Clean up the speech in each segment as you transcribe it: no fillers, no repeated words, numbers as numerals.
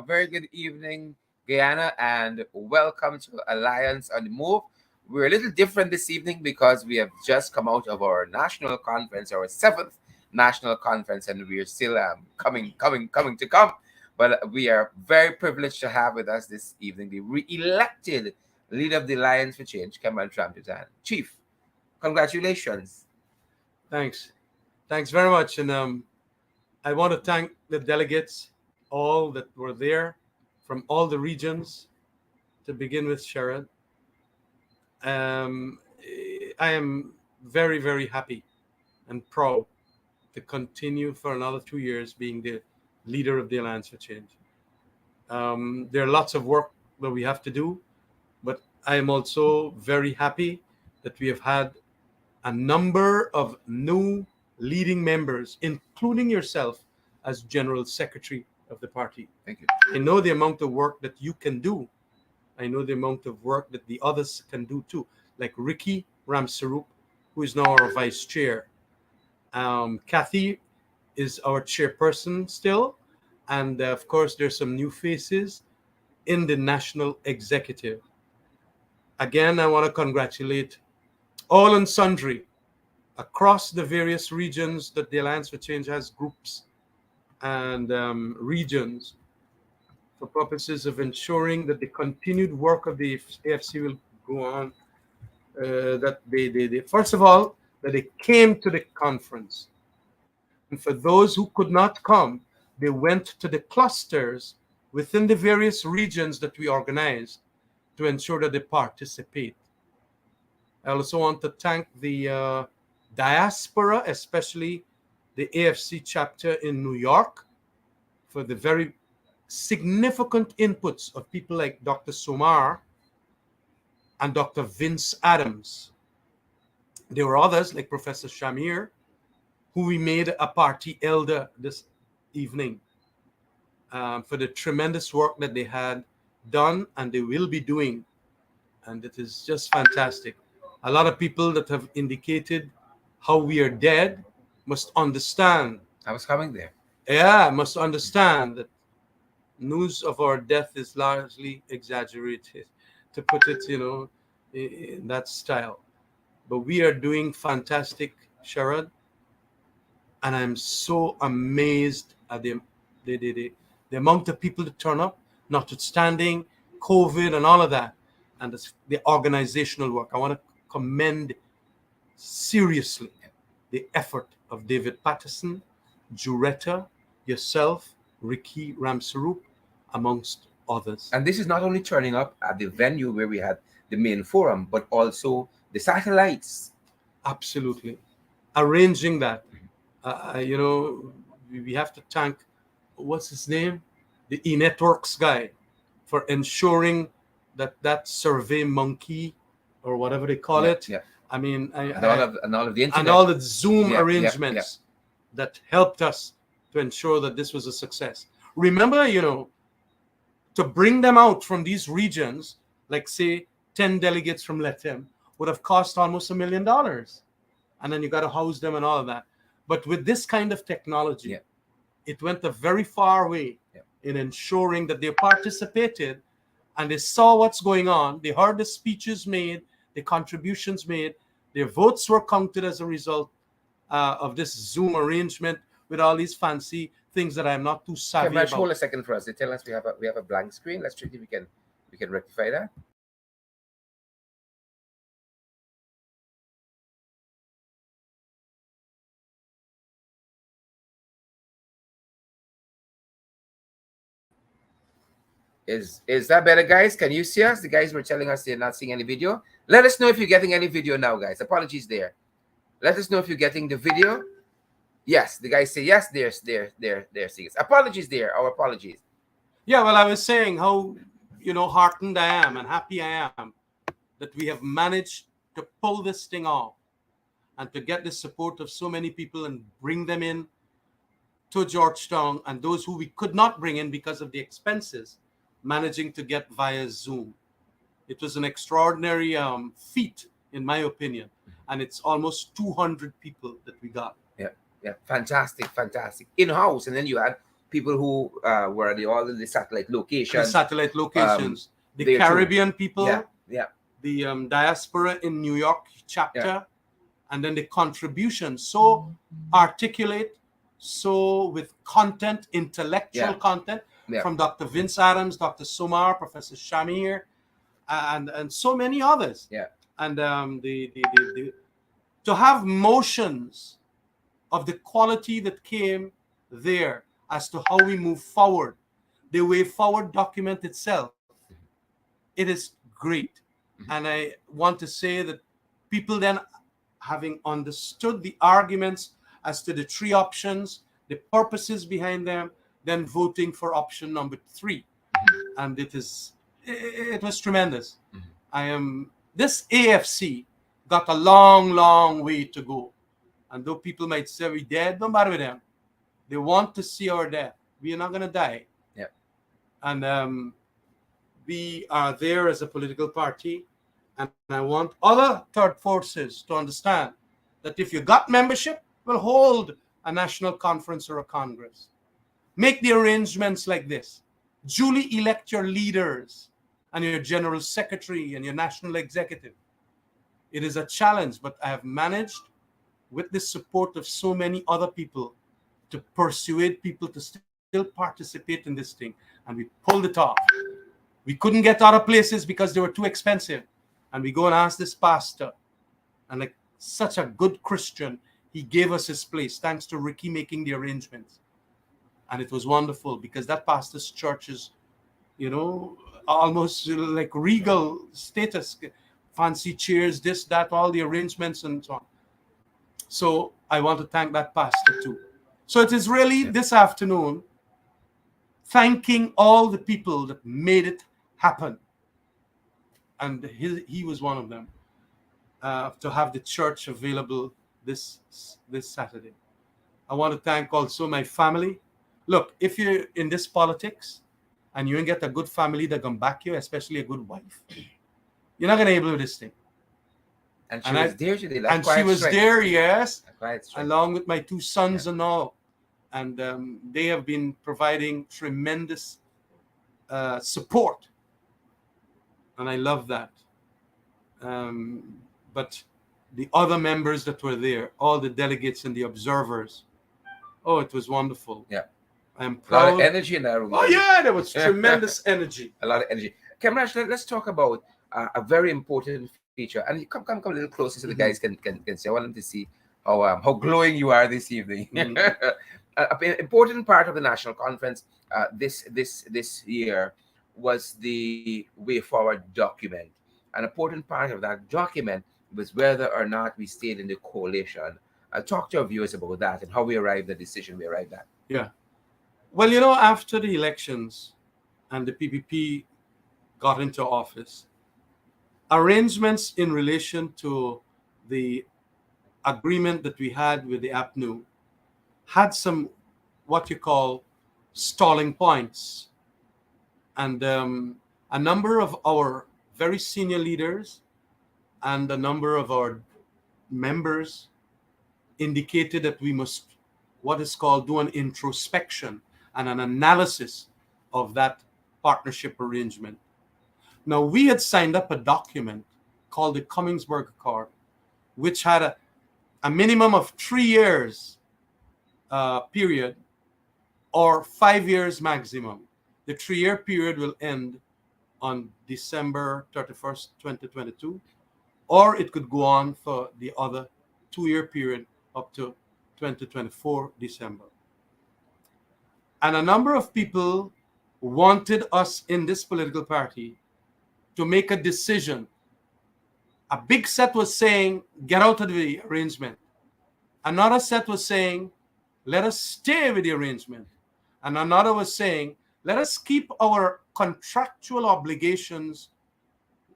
very good evening, Guyana, and welcome to Alliance on the Move. We're a little different this evening because we have just come out of our national conference, our seventh national conference, and we're still coming to come. But we are very privileged to have with us this evening the re-elected leader of the Alliance for Change, Cameron Trampitan. Chief, congratulations. Thanks. Thanks very much. And I want to thank the delegates, all that were there from all the regions, to begin with, Sharon. I am very, very happy and proud to continue for another 2 years being the leader of the Alliance for Change. There are lots of work that we have to do, but I am also very happy that we have had a number of new leading members, including yourself as General Secretary of the party. Thank you. I know the amount of work that you can do. I know the amount of work that the others can do too, like Ricky Ramsarup, who is now our vice chair. Kathy is our chairperson still. And of course, there's some new faces in the national executive. Again, I want to congratulate all and sundry across the various regions that the Alliance for Change has, groups and regions, for purposes of ensuring that the continued work of the AFC will go on. That they first of all, that they came to the conference. And for those who could not come, they went to the clusters within the various regions that we organized to ensure that they participate. I also want to thank the diaspora, especially the AFC chapter in New York, for the very significant inputs of people like Dr. Somar and Dr. Vince Adams. There were others like Professor Shamir, who we made a party elder this evening, for the tremendous work that they had done and they will be doing. And it is just fantastic. A lot of people that have indicated how we are dead must understand. I was coming there. Yeah, must understand that news of our death is largely exaggerated, to put it, in that style. But we are doing fantastic, Sharad. And I'm so amazed at the amount of people that turn up, notwithstanding COVID and all of that, and the organizational work. I want to commend seriously the effort of David Patterson, Juretta, yourself, Ricky Ramsarup, amongst others. And this is not only turning up at the venue where we had the main forum, but also the satellites. Absolutely. Arranging that. We have to thank, what's his name? The E-Networks guy, for ensuring that survey monkey, or whatever they call it. Yeah. I mean, And all of the internet. and all the Zoom Yeah, arrangements that helped us to ensure that this was a success. Remember, to bring them out from these regions, like say 10 delegates from Letem, would have cost almost $1 million. And then you got to house them and all of that. But with this kind of technology, it went a very far way in ensuring that they participated and they saw what's going on. They heard the speeches made, the contributions made, their votes were counted as a result of this Zoom arrangement with all these fancy things that I'm not too savvy about. Hold a second for us. They tell us we have a blank screen. Let's see if we can rectify that. Is that better, guys? Can you see us? The guys were telling us they're not seeing any video. Let us know if you're getting any video now, guys. Apologies there. Let us know if you're getting the video. Yes, the guys say yes. They're seeing us. Apologies there. Our apologies. Yeah, well, I was saying how heartened I am and happy I am that we have managed to pull this thing off and to get the support of so many people and bring them in to Georgetown, and those who we could not bring in because of the expenses, managing to get via Zoom. It was an extraordinary feat, in my opinion, and it's almost 200 people that we got. Yeah, fantastic. In-house, and then you had people who were all the satellite The locations satellite locations, the there too. Caribbean Yeah, people, yeah, the diaspora in New York yeah, chapter, and then the contribution. So articulate, so with content, intellectual yeah, content yeah, from Dr. Vince Adams, Dr. Somar, Professor Shamir, and so many others. yeah, And the to have motions of the quality that came there as to how we move forward, the way forward document itself, it is great. And I want to say that people then, having understood the arguments as to the three options, the purposes behind them, then voting for option number 3. And it was tremendous. I am This AFC got a long, long way to go. And though people might say we're dead, don't matter with them. They want to see our death. We are not going to die. yeah, And we are there as a political party. And I want other third forces to understand that if you got membership, we'll hold a national conference or a congress. Make the arrangements like this. Duly elect your leaders and your general secretary and your national executive. It is a challenge, but I have managed, with the support of so many other people, to persuade people to still participate in this thing. And we pulled it off. We couldn't get other places because they were too expensive. And we go and ask this pastor. And like such a good Christian, he gave us his place, thanks to Ricky making the arrangements. And it was wonderful because that pastor's church is, almost like regal status, fancy chairs, this, that, all the arrangements and so on. So I want to thank that pastor too. So it is really this afternoon thanking all the people that made it happen. And he was one of them, to have the church available this Saturday. I want to thank also my family. Look, if you're in this politics and you ain't get a good family that can back you, especially a good wife, you're not going to be able to do this thing. and she was there today. That's And she quite was strength. there, yes, That's quite strength. along with my 2 sons and all. And they have been providing tremendous support. And I love that. But the other members that were there, all the delegates and the observers, oh, it was wonderful. Yeah. I'm A lot of proud. energy in that room. Oh, yeah, there was tremendous energy. A lot of energy. Kamrash, let's talk about a very important feature. And you come a little closer so the guys can see. I want them to see how glowing you are this evening. An important part of the national conference this year was the way forward document. An important part of that document was whether or not we stayed in the coalition. Talk to our viewers about that and how we arrived at the decision we arrived at. Yeah. Well, after the elections and the PPP got into office, arrangements in relation to the agreement that we had with the APNU had some what you call stalling points. And a number of our very senior leaders and a number of our members indicated that we must, what is called, do an introspection and an analysis of that partnership arrangement. Now, we had signed up a document called the Cummingsburg Accord, which had a minimum of 3 years period or 5 years maximum. The 3-year period will end on December 31st, 2022, or it could go on for the other 2-year period up to 2024 December. And a number of people wanted us in this political party to make a decision. A big set was saying, get out of the arrangement. Another set was saying, let us stay with the arrangement. And another was saying, let us keep our contractual obligations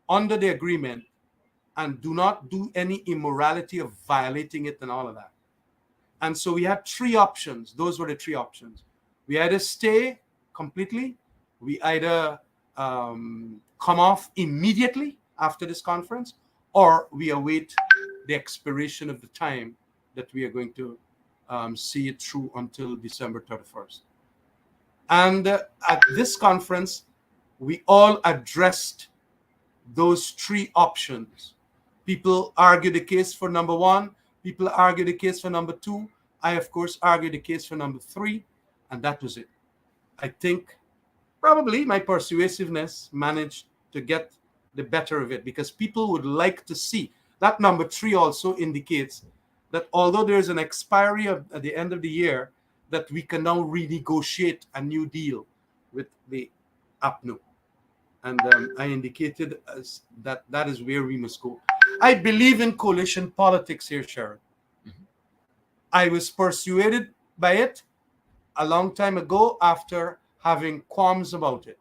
under the agreement and do not do any immorality of violating it and all of that. And so we had 3 options. Those were the 3 options. We either stay completely, we either come off immediately after this conference, or we await the expiration of the time that we are going to see it through until December 31st. And at this conference, we all addressed those three options. People argue the case for number one, people argue the case for number two. I, of course, argued the case for number three, and that was it. I think probably my persuasiveness managed to get the better of it because people would like to see that number three also indicates that although there is an expiry at the end of the year, that we can now renegotiate a new deal with the APNU. And I indicated as that is where we must go. I believe in coalition politics here, Sharon. Mhm. I was persuaded by it a long time ago after having qualms about it.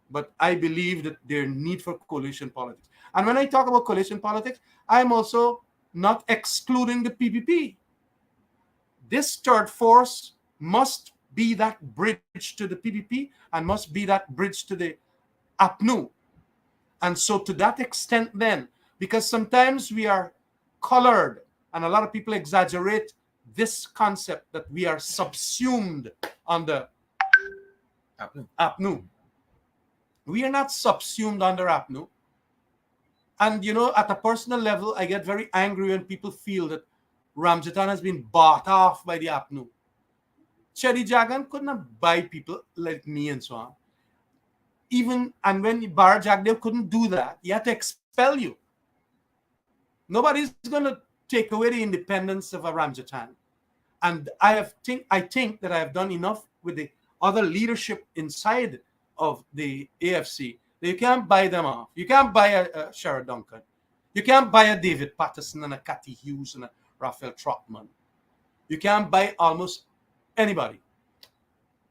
But I believe that there need for coalition politics. And when I talk about coalition politics, I'm also not excluding the PPP. This third force must be that bridge to the PPP and must be that bridge to the APNU. And so to that extent then, because sometimes we are colored and a lot of people exaggerate this concept that we are subsumed under Happening. APNU. We are not subsumed under APNU. And, at a personal level, I get very angry when people feel that Ramjatan has been bought off by the APNU. Chedi Jagan could not buy people like me and so on. And when Bar Jagdev couldn't do that, he had to expel you. Nobody's going to take away the independence of a Ramjatan. And I think that I have done enough with the other leadership inside of the AFC that you can't buy them off. You can't buy a Sherrod Duncan. You can't buy a David Patterson and a Cathy Hughes and a Raphael Trotman. You can't buy almost anybody.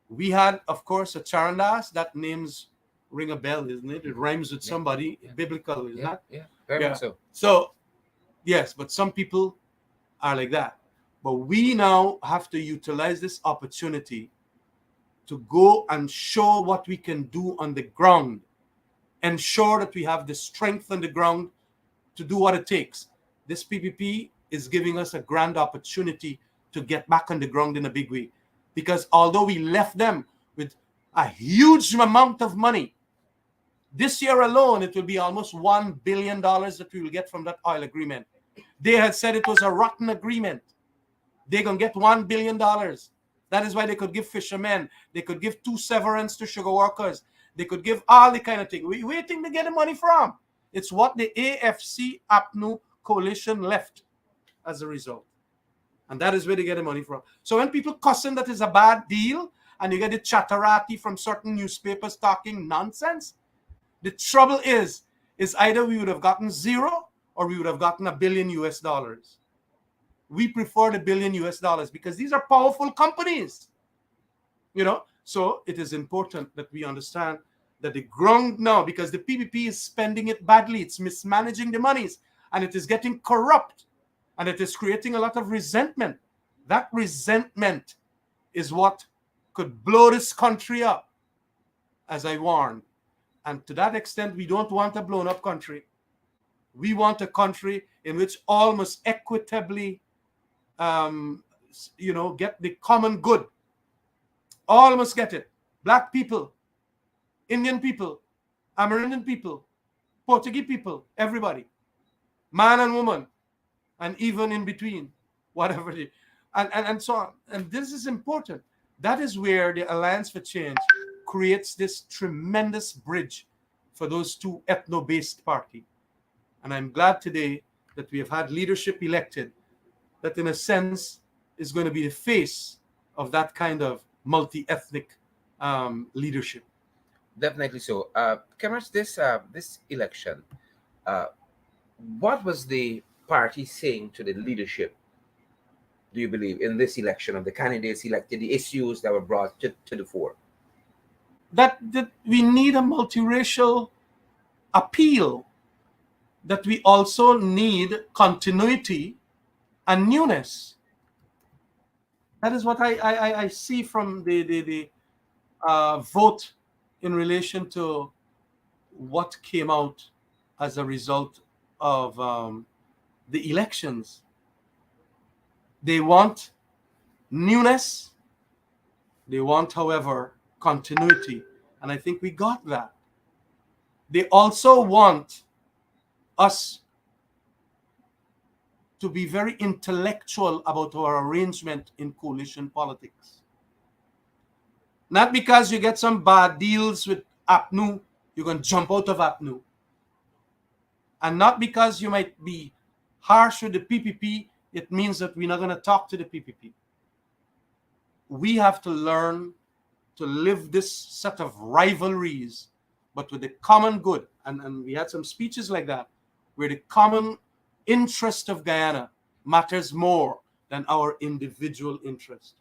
We had, of course, a Charandas. That name's ring a bell, isn't it? It rhymes with somebody biblical, isn't it? Yeah, very much so. So, yes, but some people are like that. But we now have to utilize this opportunity to go and show what we can do on the ground, ensure that we have the strength on the ground to do what it takes. This PPP is giving us a grand opportunity to get back on the ground in a big way. Because although we left them with a huge amount of money, this year alone, it will be almost $1 billion that we will get from that oil agreement. They had said it was a rotten agreement. They're going to get $1 billion. That is why they could give fishermen. They could give 2 severance to sugar workers. They could give all the kind of thing. Where do you think they get the money from? It's what the AFC APNU coalition left as a result. And that is where they get the money from. So when people cussing that is a bad deal, and you get the chatterati from certain newspapers talking nonsense, the trouble is either we would have gotten zero or we would have gotten $1 billion US. We prefer the $1 billion US because these are powerful companies. So it is important that we understand that the ground now, because the PPP is spending it badly, it's mismanaging the monies, and it is getting corrupt, and it is creating a lot of resentment. That resentment is what could blow this country up, as I warned. And to that extent, we don't want a blown up country. We want a country in which all must equitably, get the common good. All must get it. Black people, Indian people, Amerindian people, Portuguese people, everybody, man and woman, and even in between, whatever it is, and so on. And this is important. That is where the Alliance for Change creates this tremendous bridge for those two ethno-based parties. And I'm glad today that we have had leadership elected that in a sense is going to be the face of that kind of multi-ethnic leadership. Definitely so. Cameron, this election, uh, what was the party saying to the leadership, do you believe, in this election of the candidates elected, the issues that were brought to the fore? That we need a multiracial appeal, that we also need continuity and newness. That is what I see from the vote in relation to what came out as a result of the elections. They want newness. They want, however, continuity. And I think we got that. They also want us to be very intellectual about our arrangement in coalition politics. Not because you get some bad deals with APNU, you're going to jump out of APNU. And not because you might be harsh with the PPP, it means that we're not going to talk to the PPP. We have to learn to live this set of rivalries, but with the common good. And we had some speeches like that, where the common interest of Guyana matters more than our individual interest.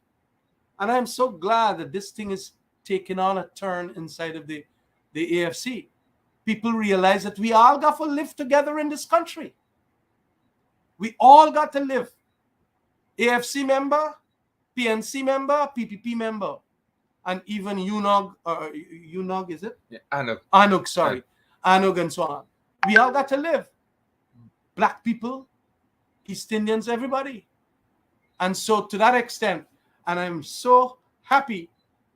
And I'm so glad that this thing is taking on a turn inside of the AFC. People realize that we all got to live together in this country. We all got to live. AFC member, PNC member, PPP member, and even UNOG, is it? Yeah, Anuk. ANUG, sorry. ANUG and so on. We all got to live. Black people, East Indians, everybody. And so to that extent, and I'm so happy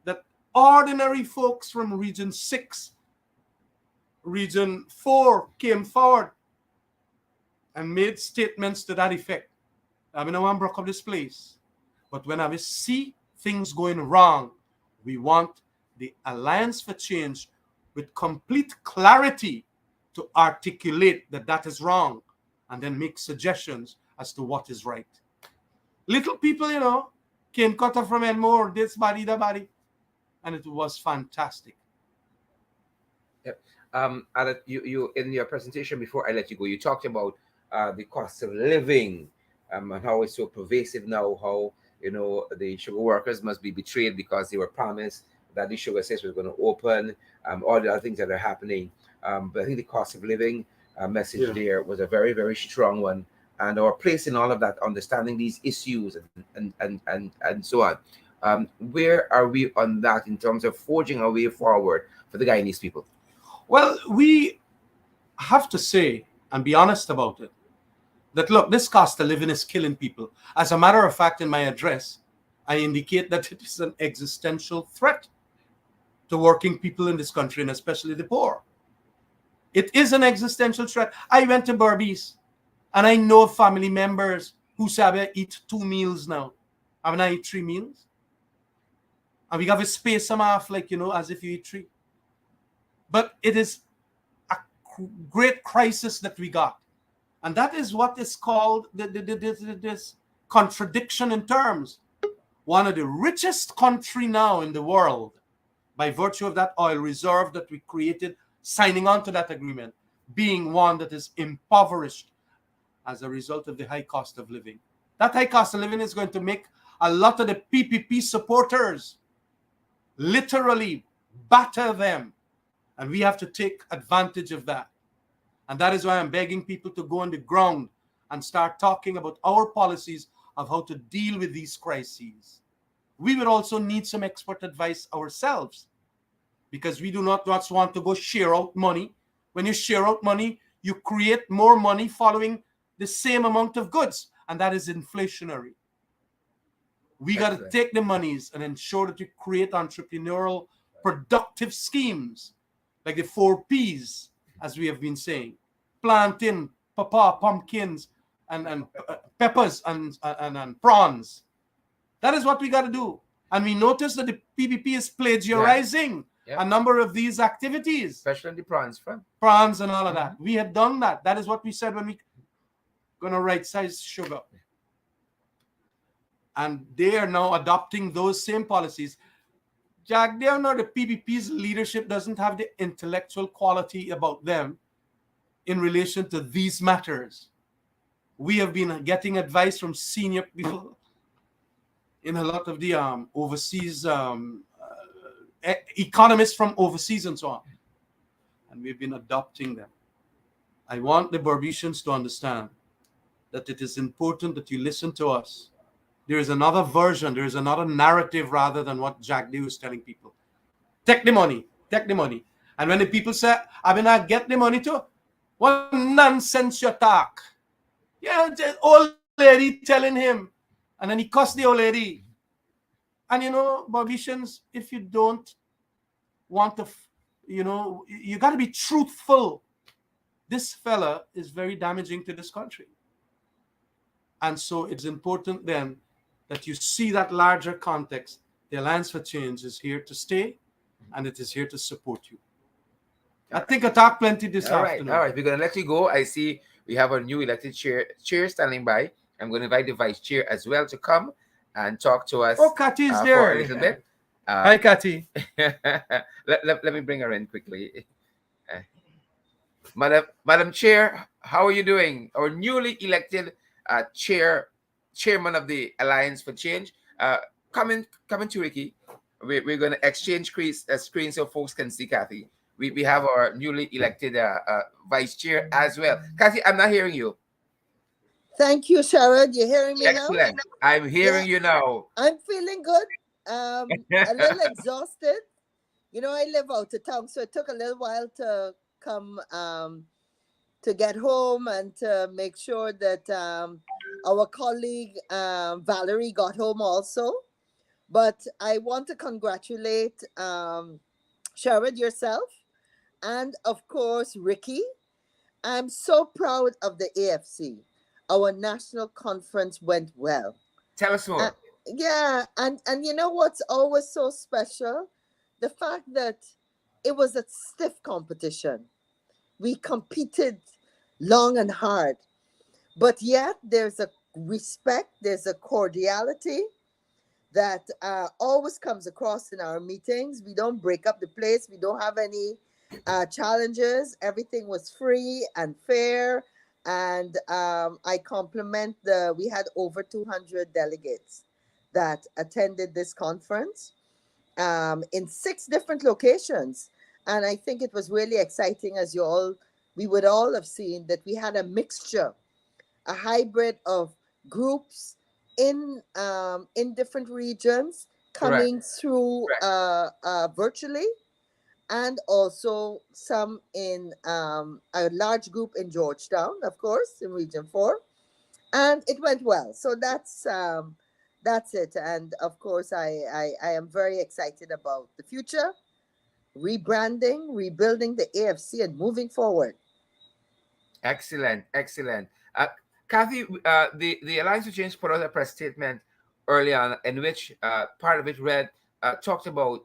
that ordinary folks from Region 6, Region 4 came forward and made statements to that effect. I mean, I want to break up this place. But when I see things going wrong, we want the Alliance for Change with complete clarity to articulate that that is wrong and then make suggestions as to what is right. Little people, came cut off from Enmore, this body, that body. And it was fantastic. Yep. And you in your presentation before I let you go, you talked about the cost of living and how it's so pervasive now, how the sugar workers must be betrayed because they were promised that the sugar estates was going to open, all the other things that are happening. But I think the cost of living message there was a very, very strong one. And our place in all of that, understanding these issues and so on. Where are we on that in terms of forging a way forward for the Guyanese people? Well, we have to say and be honest about it, that look, this cost of living is killing people. As a matter of fact, in my address, I indicate that it is an existential threat to working people in this country, and especially the poor. It is an existential threat. I went to Berbice, and I know family members who say, I eat 2 meals now. I mean, I eat 3 meals. And we have to space them off, as if you eat 3. But it is a great crisis that we got. And that is what is called this contradiction in terms. One of the richest country now in the world, by virtue of that oil reserve that we created, signing on to that agreement, being one that is impoverished as a result of the high cost of living. That high cost of living is going to make a lot of the PPP supporters literally batter them. And we have to take advantage of that. And that is why I'm begging people to go on the ground and start talking about our policies of how to deal with these crises. We would also need some expert advice ourselves, because we do not just want to go share out money. When you share out money, you create more money following the same amount of goods, and that is inflationary. We got to take the monies and ensure that we create entrepreneurial, productive schemes, like the 4 Ps, as we have been saying: plantain, pawpaw, pumpkins, and peppers and prawns. That is what we got to do. And we notice that the PPP is plagiarizing a number of these activities. Especially the prawns front. Prawns and all of that. We had done that. That is what we said when we going to right-size sugar. And they are now adopting those same policies. Jack, they are not, the PPP's leadership doesn't have the intellectual quality about them in relation to these matters. We have been getting advice from senior people in a lot of the overseas economists from overseas and so on. And we've been adopting them. I want the Berbecians to understand that it is important that you listen to us. There is another version, there is another narrative rather than what Jack D was telling people. Take the money, take the money. And when the people say, I mean, I get the money too, what nonsense you talk. Yeah, the old lady telling him. And then he cussed the old lady. And Berbecians, if you don't want to, you got to be truthful. This fella is very damaging to this country. And so it's important then that you see that larger context. The Alliance for Change is here to stay, and it is here to support you. I All think I talked plenty right. this All right. All afternoon. right. We're gonna let you go. I see we have our new elected chair standing by. I'm going to invite the vice chair as well to come and talk to Oh, us Kati is for a there. little bit. Uh, Hi, Kati. let me bring her in quickly. Uh, Madam Chair, how are you doing? Our newly elected chairman of the Alliance for Change. Uh, coming to Ricky. We're going to exchange screens so folks can see Kathy. We have our newly elected vice chair as well. Kathy, I'm not hearing you. Thank you, Sharon. You hearing me now? Excellent. I'm Yeah, hearing you now. I'm feeling good. A little exhausted. You know, I live out of town, so it took a little while to come to get home and to make sure that our colleague Valerie got home also. But I want to congratulate Sharon yourself and of course Ricky. I'm so proud of the AFC. Our national conference went well. Tell us Uh, more. yeah, and you know what's always so special? The fact that it was a stiff competition. We competed long and hard, but yet there's a respect, there's a cordiality that always comes across in our meetings. We don't break up the place. We don't have any challenges. Everything was free and fair. And I compliment we had over 200 delegates that attended this conference in 6 different locations. And I think it was really exciting, as we would all have seen, that we had a mixture, a hybrid of groups in different regions Correct. coming through virtually, and also some in a large group in Georgetown, of course, in Region 4, and it went well. So that's it. And of course, I am very excited about the future, rebranding, rebuilding the AFC, and moving forward. Excellent, excellent. Kathy, the Alliance for Change put out a press statement early on in which part of it read, talked about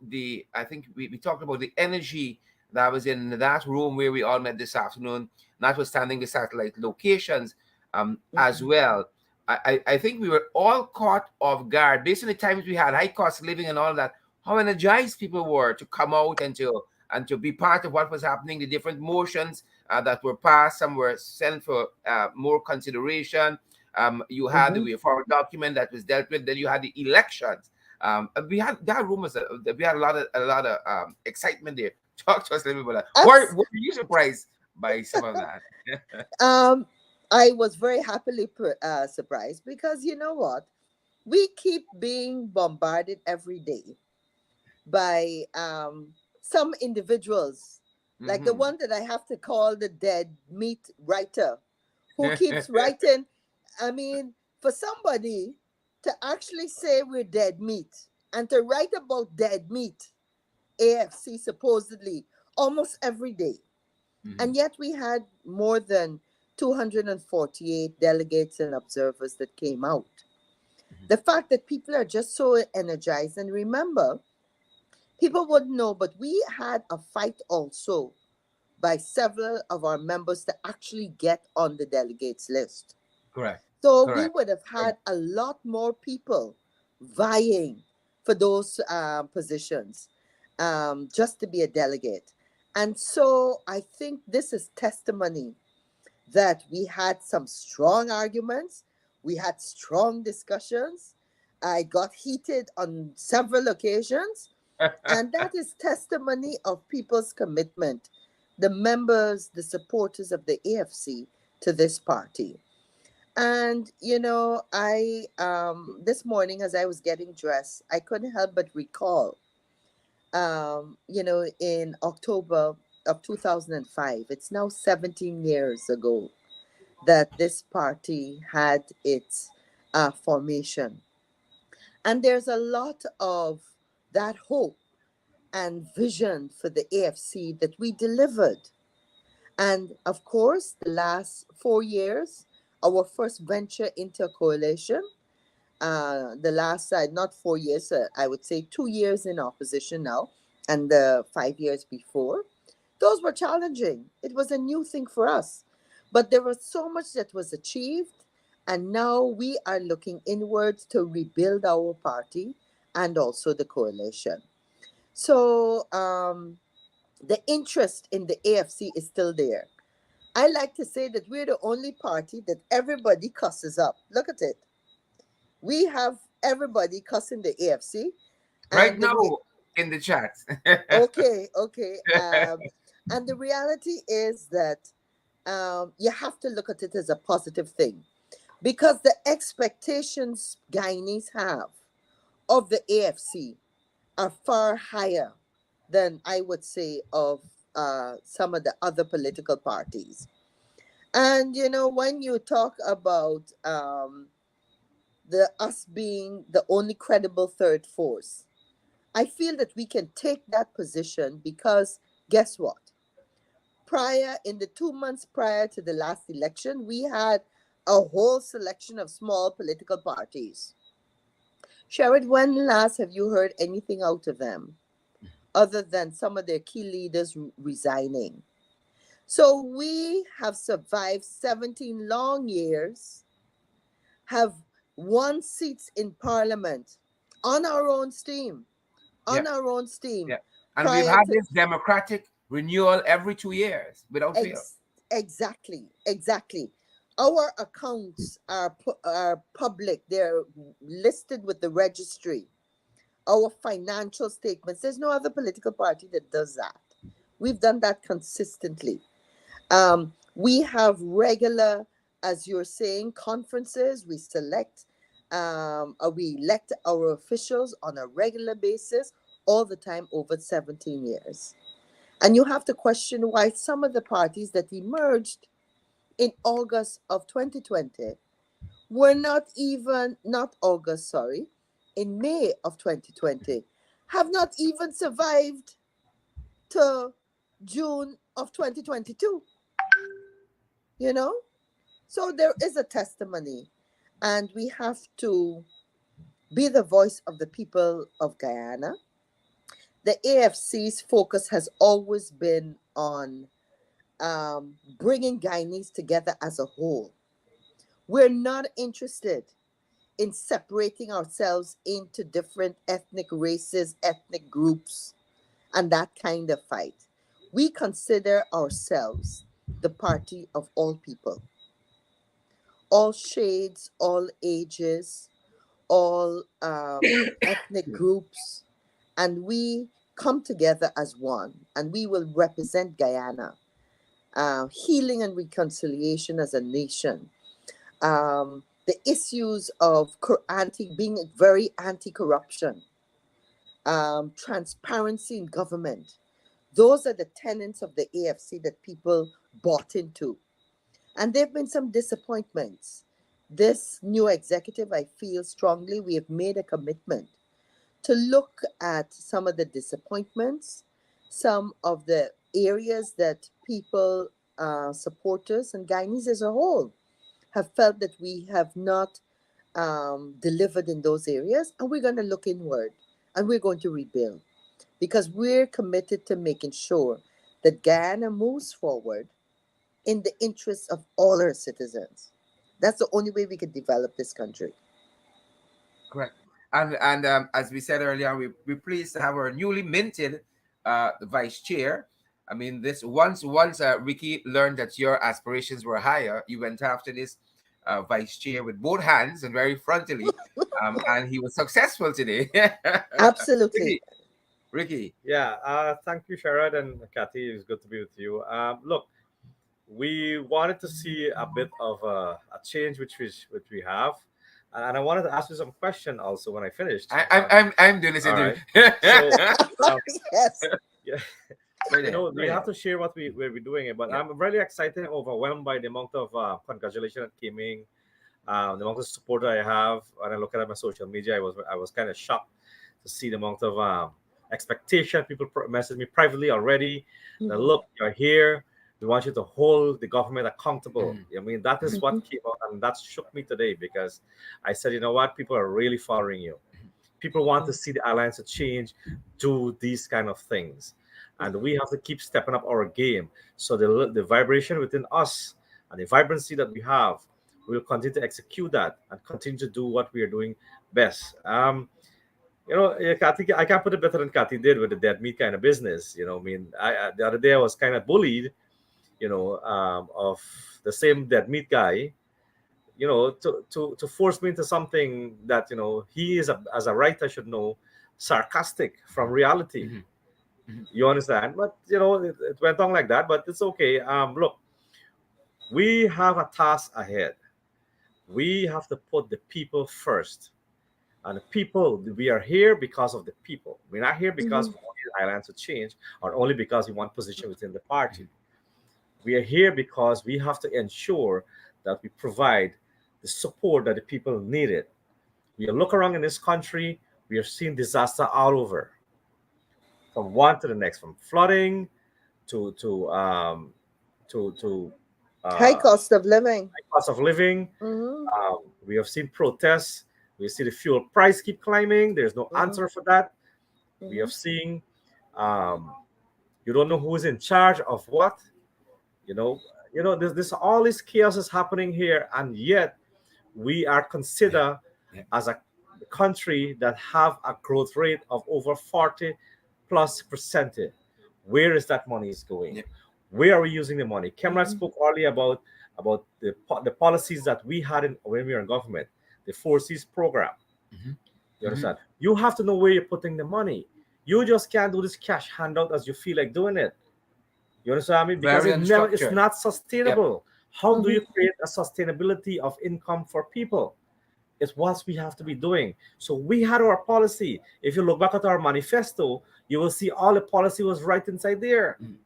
I think we talked about the energy that was in that room where we all met this afternoon, notwithstanding the satellite locations as Mhm. well. I think we were all caught off guard based on the times we had, high cost of living and all that, how energized people were to come out and to be part of what was happening, the different motions that were passed. Some were sent for more consideration. You had the Mhm. way forward document that was dealt with. Then you had the elections. We had that room was we had a lot of excitement there. Talk to us a little bit about that. Abs- Were you surprised by some of that? Um, I was very happily surprised, because you know what? We keep being bombarded every day by some individuals, like the Hmm. one that I have to call the dead meat writer, who keeps writing. I mean, for somebody to actually say we're dead meat and to write about dead meat, AFC supposedly, almost every day. Hmm. And yet we had more than 248 delegates and observers that came out. The fact that people are just so energized, and remember, people wouldn't know, but we had a fight also by several of our members to actually get on the delegates list. Correct. So we Correct. would have had a lot more people vying for those positions, just to be a delegate. And so I think this is testimony that we had some strong arguments, we had strong discussions. I got heated on several occasions, and that is testimony of people's commitment, the members, the supporters of the AFC, to this party. And you know, I this morning as I was getting dressed, I couldn't help but recall, in October of 2005, it's now 17 years ago, that this party had its formation. And there's a lot of that hope and vision for the AFC that we delivered. And of course, the last 4 years, our first venture into a coalition, the last side, not 4 years, I would say 2 years in opposition now, and the 5 years before, those were challenging. It was a new thing for us. But there was so much that was achieved, and now we are looking inwards to rebuild our party and also the coalition. So the interest in the AFC is still there. I like to say that we're the only party that everybody cusses up. Look at it. We have everybody cussing the AFC, Right and the now in the chat. okay. And the reality is that you have to look at it as a positive thing, because the expectations Guyanese have of the AFC are far higher than I would say of some of the other political parties. And when you talk about the us being the only credible third force, I feel that we can take that position because guess what? Prior, in the 2 months prior to the last election, we had a whole selection of small political parties. Sherrod, when last have you heard anything out of them other than some of their key leaders resigning? So we have survived 17 long years, have won seats in parliament on our own steam, Yeah, on our own steam yeah. And we've prior had to this democratic renewal every 2 years without fail. exactly. Our accounts are public. They're listed with the registry. Our financial statements. There's no other political party that does that. We've done that consistently. We have regular, as you're saying, conferences. We elect our officials on a regular basis all the time over 17 years. And you have to question why some of the parties that emerged in August of 2020 were not August, sorry, in May of 2020, have not even survived to June of 2022, you know? So there is a testimony, and we have to be the voice of the people of Guyana. The AFC's focus has always been on bringing Guyanese together as a whole. We're not interested in separating ourselves into different ethnic races, ethnic groups, and that kind of fight. We consider ourselves the party of all people, all shades, all ages, all ethnic groups, and we come together as one, and we will represent Guyana, healing and reconciliation as a nation. The issues of being very anti-corruption, transparency in government. Those are the tenets of the AFC that people bought into. And there have been some disappointments. This new executive, I feel strongly, we have made a commitment to look at some of the disappointments, some of the areas that people, supporters, and Guyanese as a whole have felt that we have not delivered in those areas. And we're going to look inward and we're going to rebuild, because we're committed to making sure that Guyana moves forward in the interests of all our citizens. That's the only way we can develop this country. Correct. And as we said earlier, we're pleased to have our newly minted vice chair. I mean, this once Ricky learned that your aspirations were higher, you went after this vice chair with both hands and very frontally, and he was successful today. Absolutely. Ricky, Ricky, Yeah, thank you, Sharad and Kathy. It's good to be with you. Look, we wanted to see a bit of a change, which we have, and I wanted to ask you some question also when I finished. I'm doing this All right. interview. So, um, Yes. yeah, Right there, we right have there. to share what we're doing it. But Yeah. I'm really excited and overwhelmed by the amount of congratulations that came in, the amount of support I have. When I look at my social media, I was kind of shocked to see the amount of expectation. People message me privately already that, Mhm. look, you're here. We want you to hold the government accountable. Mhm. I mean, that is Mhm. what came out, and that shook me today because I said, you know what, people are really following you. People want to see the alliance to change, do these kind of things, and we have to keep stepping up our game. So the vibration within us and the vibrancy that we have, we'll continue to execute that and continue to do what we are doing best. Kathy, I can't put it better than Kathy did with the dead meat kind of business. I mean, the other day I was kind of bullied, of the same dead meat guy, to force me into something that, he is, as a writer, should know, sarcastic from reality. Mhm. Mhm. You understand? But, it went on like that, but it's okay. Look, we have a task ahead. We have to put the people first. And the people, we are here because of the people. We're not here because Mhm. we want the island to change or only because we want position within the party. We are here because we have to ensure that we provide the support that the people needed. We look around in this country, we are seeing disaster all over, from one to the next, from flooding to to High uh, cost of living. cost of living. Mhm. We have seen protests. We see the fuel price keep climbing. There's no Mhm. answer for that. We Mhm. have seen, um, you don't know who's in charge of what. You know, this all this chaos is happening here, and yet we are Yeah. considered Yeah. as a country that have a growth rate of over 40 plus percent. Where is that money is going? Yeah. Where are we using the money? Cameron Mhm. spoke earlier about the policies that we had when we were in government, the 4Cs program. Mhm. You Mhm. understand? You have to know where you're putting the money. You just can't do this cash handout as you feel like doing it. You understand what I mean? Because Very it's unstructured. not Yep. sustainable. How do Mhm. you create a sustainability of income for people? It's what we have to be doing. So we had our policy. If you look back at our manifesto, you will see all the policy was right inside there. Mhm.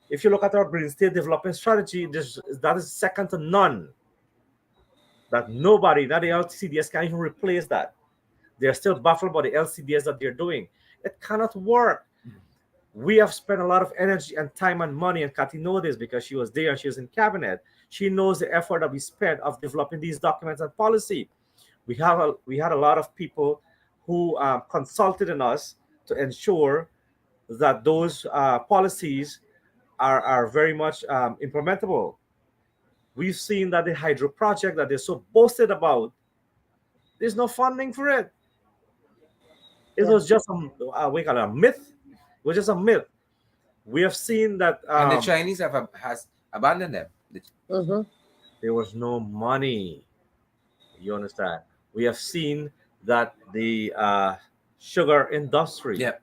If you look at our green state development strategy, that is second to none. That nobody, not the LCDS, can even replace that. They're still baffled by the LCDS that they're doing. It cannot work. Mhm. We have spent a lot of energy and time and money, and Kathy knows this because she was there and she was in cabinet. She knows the effort that we spent of developing these documents and policy. We had a lot of people who consulted in us to ensure that those policies are very much implementable. We've seen that the hydro project that they're so boasted about, there's no funding for it. It Yeah. was just we call it a myth. It was just a myth. We have seen that And the Chinese has abandoned them. Mhm. there was no money. You understand? We have seen that the sugar industry, Yep.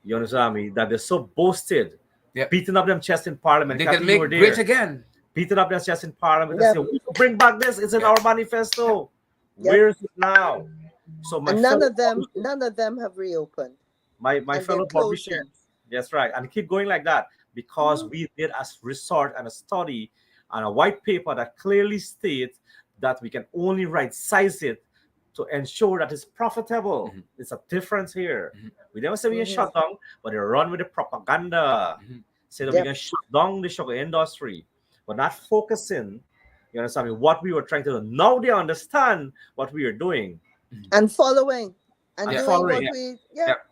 you understand me, that they're so boasted, Yep. beating up them chest in parliament. They Kathy, can you were make great there. again. Beating up their chest in parliament and say, Yep. we will bring back this. It's in Yep. our Yep. manifesto. Yep. Where is it now? So And none of them have reopened, my and they've fellow closed publishers, them. that's right, and keep going like that because Mhm. we did a research and a study and a white paper that clearly states that we can only right size it to ensure that it's profitable. Mhm. It's a difference here. Mhm. We never say we can Mhm. shut down, but they run with the propaganda, Mhm. say that we Yep. can shut down the sugar industry, but not focusing. You understand me? What we were trying to do. Now they understand what we are doing Mhm. And following and and Yeah. doing following. what Yeah. we. Yeah. Yep.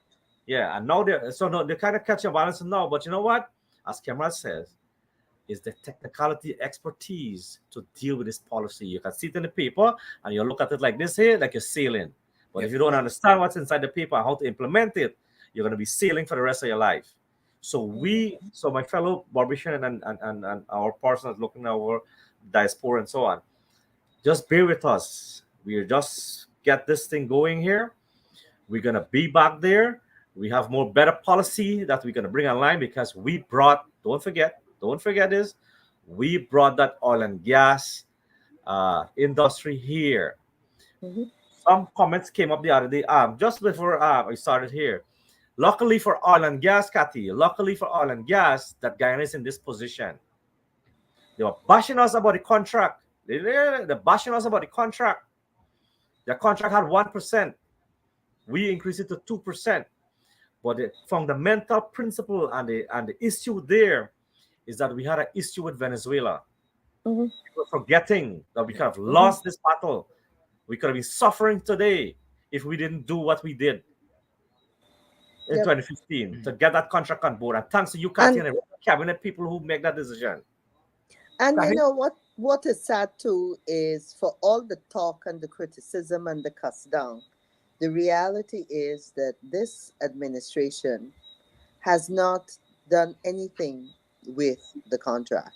Yeah, and now they're so no, they kind of catch a balance now. But you know what? As Cameron says, is the technicality expertise to deal with this policy. You can see it in the paper and you look at it like this here, like you're sailing. But if Yep. you don't Yeah. understand what's inside the paper and how to implement it, you're going to be sailing for the rest of your life. Mhm. So my fellow barbarian and our persons looking over diaspora and so on, just bear with us. We just get this thing going here. We're gonna be back there. We have more better policy that we're gonna bring online because we brought. Don't forget this. We brought that oil and gas industry here. Mhm. Some comments came up the other day. Just before I started here. Luckily for oil and gas, Kathy. Luckily for oil and gas, that Guyana is in this position. They were bashing us about the contract. They're bashing us about the contract. The contract had 1%. We increased it to 2%. But the fundamental principle and the issue there is that we had an issue with Venezuela. Mhm, We're forgetting that we could have mhm. lost this battle. We could have been suffering today if we didn't do what we did in Yep. 2015 to get that contract on board. And thanks to you, Kathy, And and the cabinet people who make that decision. you Kathy? know what is sad too is for all the talk and the criticism and the cuss down, the reality is that this administration has not done anything with the contract.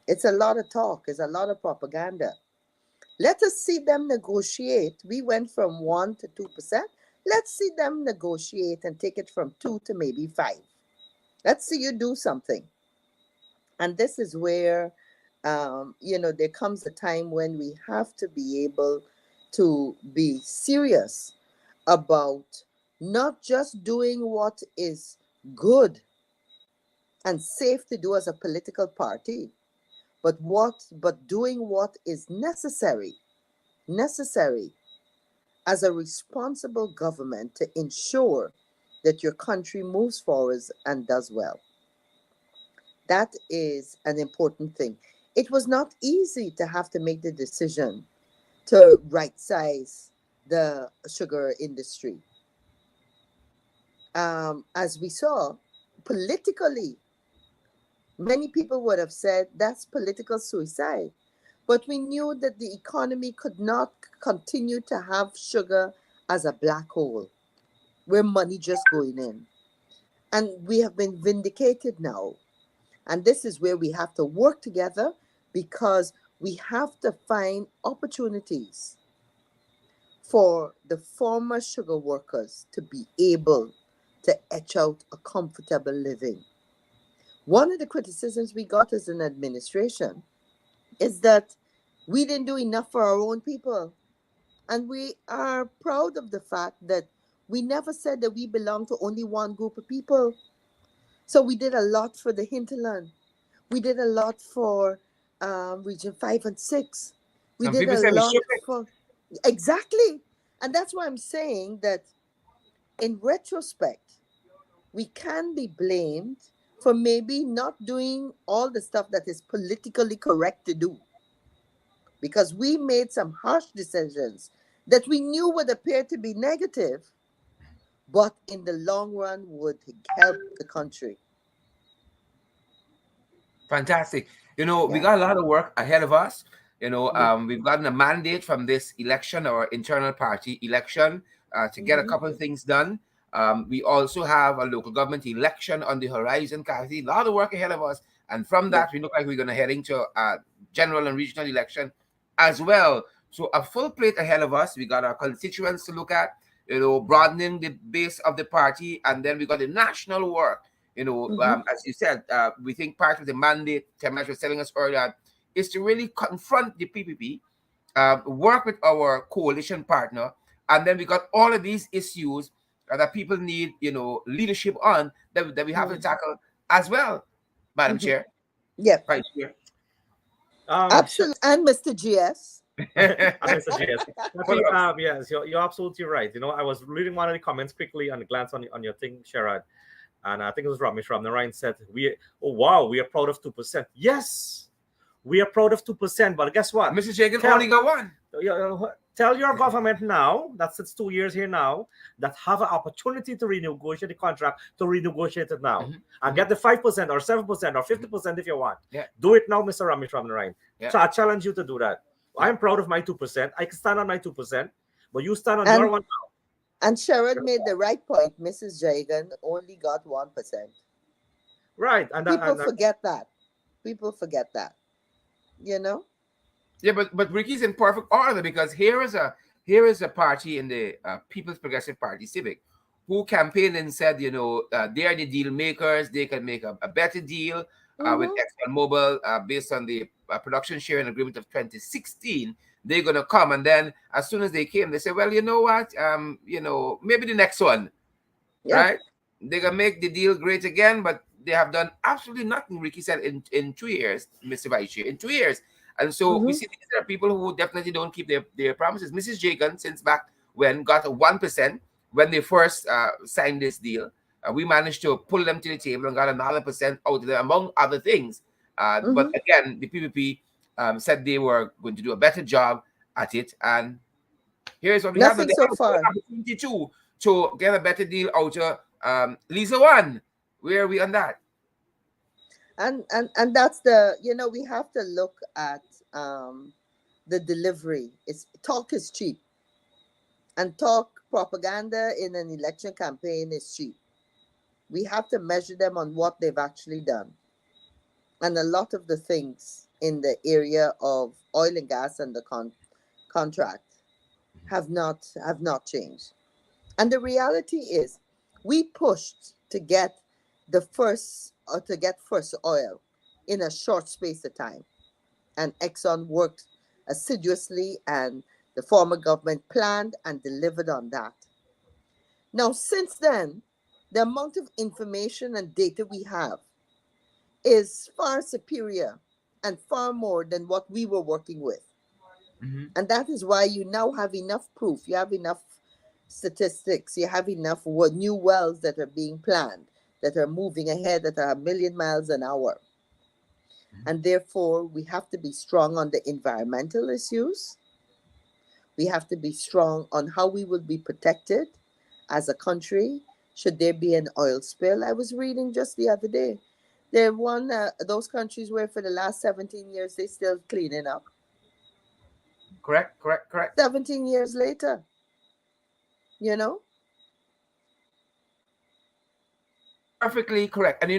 It's a lot of talk, it's a lot of propaganda. Let us see them negotiate. We went from 1 to 2%. Let's see them negotiate and take it from 2 to maybe 5. Let's see you do something. And this is where, there comes a time when we have to be able to be serious about not just doing what is good and safe to do as a political party, but doing what is necessary as a responsible government to ensure that your country moves forward and does well. That is an important thing. It was not easy to have to make the decision to right size the sugar industry. As we saw, politically, many people would have said that's political suicide. But we knew that the economy could not continue to have sugar as a black hole where money just going in. And we have been vindicated now. And this is where we have to work together because we have to find opportunities for the former sugar workers to be able to etch out a comfortable living. One of the criticisms we got as an administration is that we didn't do enough for our own people. And we are proud of the fact that we never said that we belong to only one group of people. So we did a lot for the hinterland. We did a lot for Region 5 and 6. We Some did people a say we lot shook it. for. Exactly. And that's why I'm saying that in retrospect, we can be blamed for maybe not doing all the stuff that is politically correct to do because we made some harsh decisions that we knew would appear to be negative, but in the long run would help the country. Fantastic. We Yeah. got a lot of work ahead of us. Yeah. We've gotten a mandate from this election, our internal party election, to get a Mhm. couple of things done. We also have a local government election on the horizon, Kathy. A lot of work ahead of us. And from Yeah. that, we look like we're going to head into a general and regional election as well. So a full plate ahead of us. We got our constituents to look at, broadening the base of the party. And then we got the national work. Mhm. As you said, we think part of the mandate, Temash was telling us earlier, is to really confront the PPP, work with our coalition partner, and then we got all of these issues that people need, leadership on that we have to Mhm. tackle as well, Madam Mhm. Chair, Yeah. Vice Chair. Absolutely. And Mr. GS. And Mr. JS. Full Kathy, of yes, you're absolutely right. I was reading one of the comments quickly and glance on your thing, Sherrod. And I think it was Ramesh Ramnarayan said, oh wow, we are proud of 2%. Yes, we are proud of 2%. But guess what? Mr. Jagan only Tell got one. tell your government now that sits 2 years here now that have an opportunity to renegotiate the contract to renegotiate it now and get the 5% or 7% or 50% if you want. Yeah. Do it now, Mr. Ramesh Ramnarayan. Yeah. So I challenge you to do that. Yeah. I'm proud of my 2%. I can stand on my 2%, but you stand on your And one. and Sherrod made the right point. Mrs. Jagan only got 1%. Right. And, People and forget that. People forget that. You know? Yeah, but Ricky's in perfect order because here is a party in the People's Progressive Party Civic who campaigned and said, they are the deal makers. They can make a better deal with Mm-hmm. ExxonMobil based on the production sharing agreement of 2016. They're gonna come, and then as soon as they came, they said, well, you know what, maybe the next one, Yeah. right? They're gonna make the deal great again, but they have done absolutely nothing. Ricky said in 2 years, Mr. Vice Chair, in 2 years. And so we Mm-hmm. see these are people who definitely don't keep their promises. Mrs. Jagan, since back when, got a 1%. when they first signed this deal. We managed to pull them to the table and got another percent out of them, among other things. But Mm-hmm. again, the PPP said they were going to do a better job at it. And here's what we have now. Nothing They so have a good far. opportunity too to get a better deal out of Lisa One. Where are we on that? And that's the, we have to look at the delivery. It's talk is cheap, and talk propaganda in an election campaign is cheap. We have to measure them on what they've actually done. And a lot of the things in the area of oil and gas and the contract have not changed. And the reality is, we pushed to get first oil in a short space of time, and Exxon worked assiduously, and the former government planned and delivered on that. Now, since then, the amount of information and data we have is far superior and far more than what we were working with. Mm-hmm. And that is why you now have enough proof, you have enough statistics, you have enough new wells that are being planned, that are moving ahead at a million miles an hour. And therefore, we have to be strong on the environmental issues. We have to be strong on how we will be protected as a country should there be an oil spill. I was reading just the other day. They're one those countries where for the last 17 years they're still cleaning up. Correct, correct, correct. 17 years later, you know? Perfectly correct. And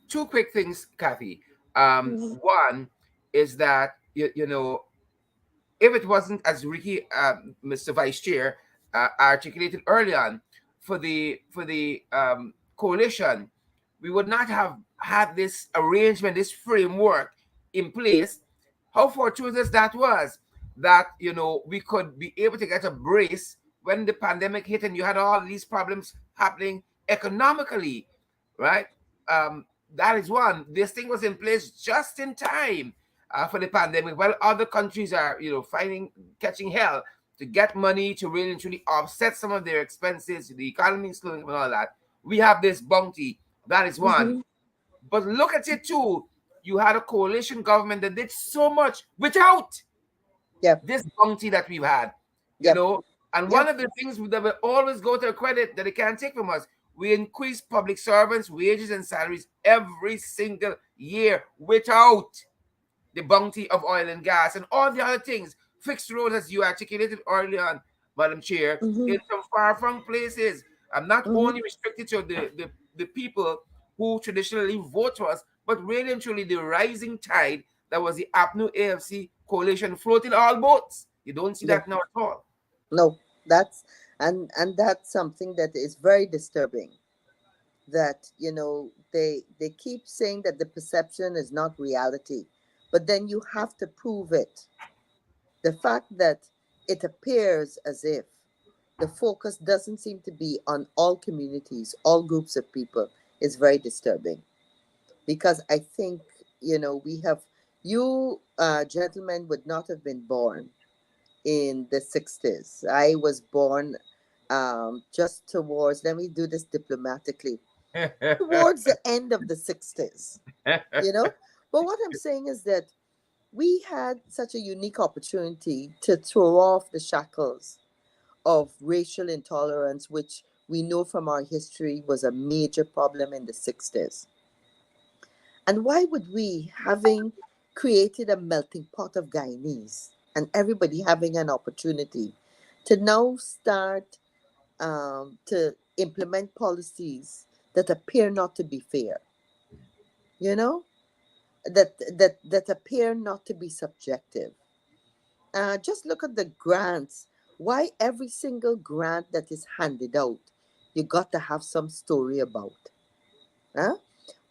two quick things, Kathy. Mhm. One is that if it wasn't, as Ricky, Mr. Vice Chair, articulated early on, for the coalition, we would not have had this arrangement, this framework in place. How fortuitous that was, that we could be able to get a brace when the pandemic hit and you had all these problems happening economically, right? That is one. This thing was in place just in time for the pandemic, while other countries are, finding catching hell to get money to really and truly offset some of their expenses, the economy is slowing and all that. We have this bounty. That is one. Mhm. But look at it too. You had a coalition government that did so much without Yep. this bounty that we've had, you Yep. know. And one Yep. of the things that will always go to a credit that they can't take from us, we increase public servants' wages and salaries every single year without the bounty of oil and gas and all the other things. Fixed roads, as you articulated earlier on, Madam Chair, Mhm. in some far from places. I'm not Mhm. only restricted to the people who traditionally vote for us, but really and truly the rising tide that was the APNU AFC coalition floating all boats. You don't see Yeah. that now at all. No, that's and that's something that is very disturbing. That they keep saying that the perception is not reality, but then you have to prove it. The fact that it appears as if the focus doesn't seem to be on all communities, all groups of people, is very disturbing. Because I think, we have, you gentlemen would not have been born in the 60s. I was born just towards, let me do this diplomatically, towards the end of the 60s, you know? But what I'm saying is that we had such a unique opportunity to throw off the shackles of racial intolerance, which we know from our history was a major problem in the 60s. And why would we, having created a melting pot of Guyanese and everybody having an opportunity to now start to implement policies that appear not to be fair, you know, that appear not to be subjective? Just look at the grants. Why every single grant that is handed out, you got to have some story about? Huh?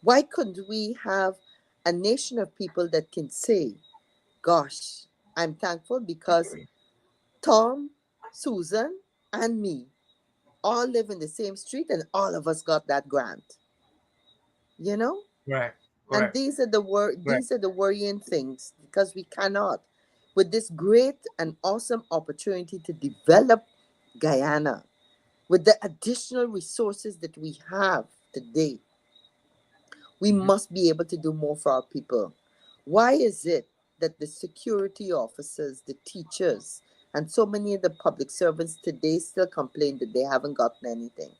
Why couldn't we have a nation of people that can say, gosh, I'm thankful because Tom, Susan, and me all live in the same street and all of us got that grant, you know? Correct, And correct, correct. these are the worrying things, because we cannot, with this great and awesome opportunity to develop Guyana, with the additional resources that we have today, we Mhm. must be able to do more for our people. Why is it that the security officers, the teachers, and so many of the public servants today still complain that they haven't gotten anything?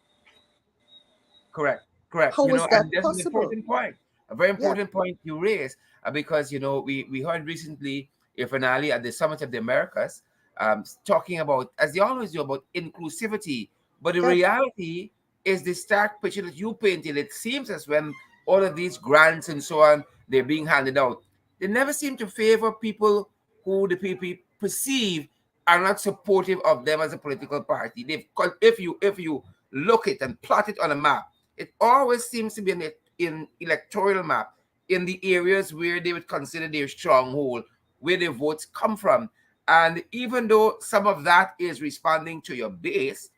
Correct, correct. How is And that that's an possible? important point, a very Yeah, important point you raise, because we heard recently Ifan at the Summit of the Americas, talking about, as they always do, about inclusivity. But the yeah, reality is the stark picture that you painted. It seems as when all of these grants and so on they're being handed out, they never seem to favor people who the people perceive are not supportive of them as a political party. If you look it and plot it on a map, it always seems to be in electoral map in the areas where they would consider their stronghold, where their votes come from. And even though some of that is responding to your base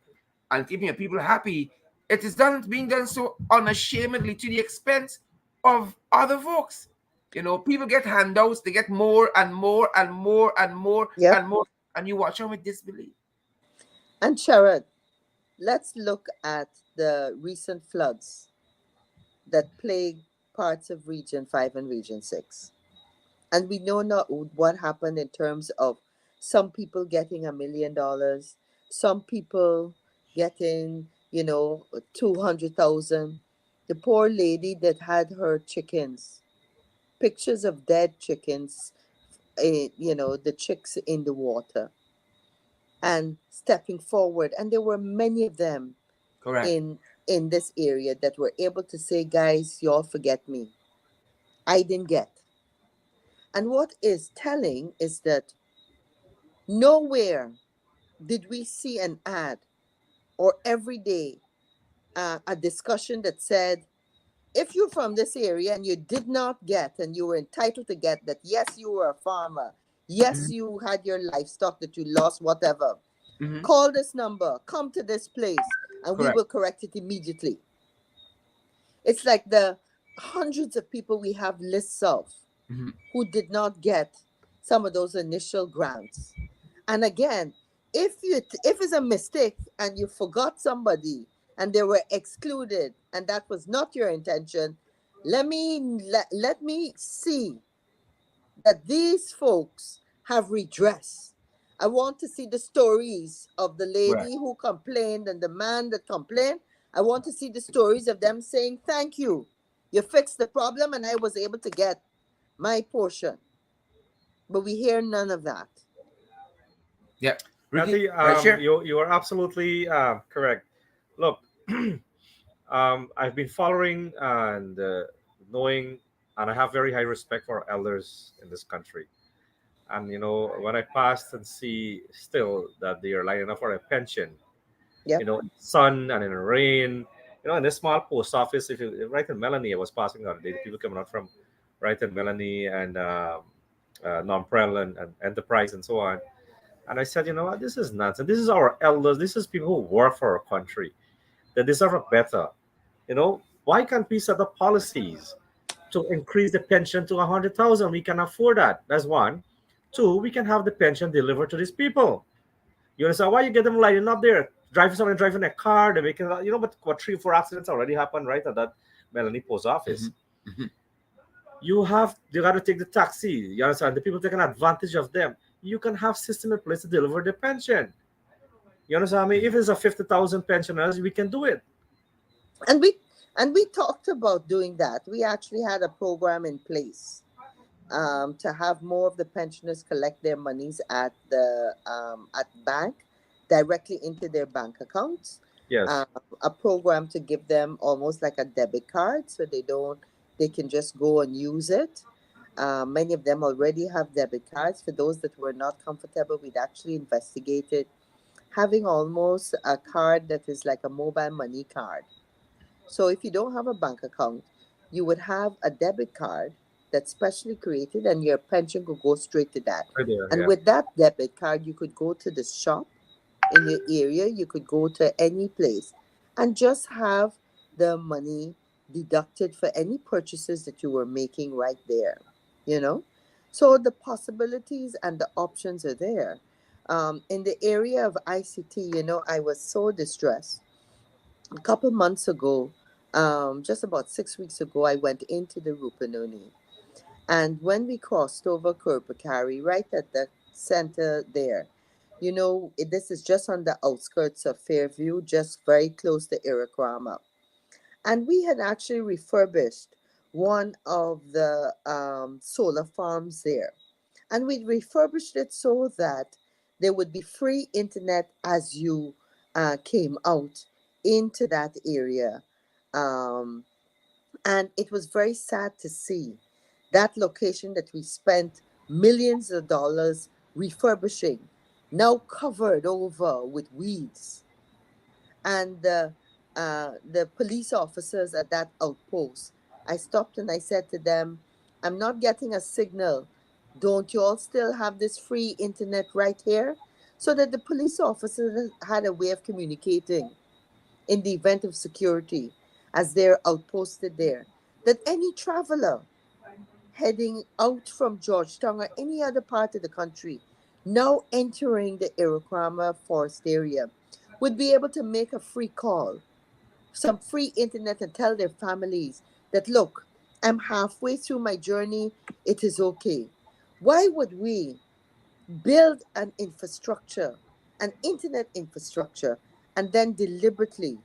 and keeping your people happy, it is being done so unashamedly to the expense of other folks. People get handouts, they get more and more and more and more yep. and more, and you watch them with disbelief. And Sharad, let's look at the recent floods that plagued parts of Region 5 and Region 6. And we know not what happened in terms of some people getting $1 million, some people getting 200,000. The poor lady that had her chickens, pictures of dead chickens, the chicks in the water, and stepping forward, and there were many of them Correct. in this area that were able to say, guys, y'all forget me, I didn't get. And what is telling is that nowhere did we see an ad or every day a discussion that said, if you're from this area and you did not get and you were entitled to get that, yes, you were a farmer, yes, Mhm, you had your livestock that you lost, whatever, mhm. call this number, come to this place, and we Correct. will correct it immediately. It's like the hundreds of people we have lists of Mhm. who did not get some of those initial grants. And again, if it's a mistake and you forgot somebody and they were excluded and that was not your intention, let me see that these folks have redress. I want to see the stories of the Right. lady who complained and the man that complained. I want to see the stories of them saying, thank you. You fixed the problem and I was able to get my portion. But we hear none of that. Yeah. Ricky, Kathy, share. you are absolutely correct. Look, I've been following and knowing, and I have very high respect for elders in this country. And when I pass and see still that they are lining up for a pension, Yep. in sun and in rain, in this small post office, if you right in Melanie, I was passing out, the people coming out from right in Melanie and Nomprel and Enterprise and so on. And I said, you know what, this is nonsense. This is our elders. This is people who work for our country. They deserve a better. Why can't we set up policies to increase the pension to 100,000? We can afford that. That's one. Two, we can have the pension delivered to these people. You understand why you get them lining up there, someone driving a car, they're making, but what 3 4 accidents already happened right at that Melanie post office. Mhm, mhm. You got to take the taxi. You understand? The people taking advantage of them. You can have system in place to deliver the pension. You understand? I mean, if it's a 50,000 pensioners, we can do it. And we talked about doing that. We actually had a program in place to have more of the pensioners collect their monies at bank directly into their bank accounts. Yes. Um, a program to give them almost like a debit card, so they can just go and use it. Many of them already have debit cards. For those that were not comfortable, we'd actually investigated having almost a card that is like a mobile money card. So if you don't have a bank account, you would have a debit card that's specially created and your pension could go straight to that. Right there. And Yeah. with that debit card, you could go to the shop in your area, you could go to any place and just have the money deducted for any purchases that you were making right there, you know? So the possibilities and the options are there. In the area of ICT, I was so distressed. A couple months ago, just about 6 weeks ago, I went into the Rupununi. And when we crossed over Kurpakari, right at the center there, this is just on the outskirts of Fairview, just very close to Irakrama. And we had actually refurbished one of the solar farms there. And we refurbished it so that there would be free internet as you came out into that area. Um, and it was very sad to see that location that we spent millions of dollars refurbishing now covered over with weeds. And the police officers at that outpost, I stopped and I said to them, I'm not getting a signal. Don't you all still have this free internet right here? So that the police officers had a way of communicating in the event of security as they're outposted there. That any traveler heading out from Georgetown or any other part of the country now entering the Iroquois forest area would be able to make a free call, some free internet, and tell their families that, look, I'm halfway through my journey, it is okay. Why would we build an infrastructure, an internet infrastructure, and then deliberately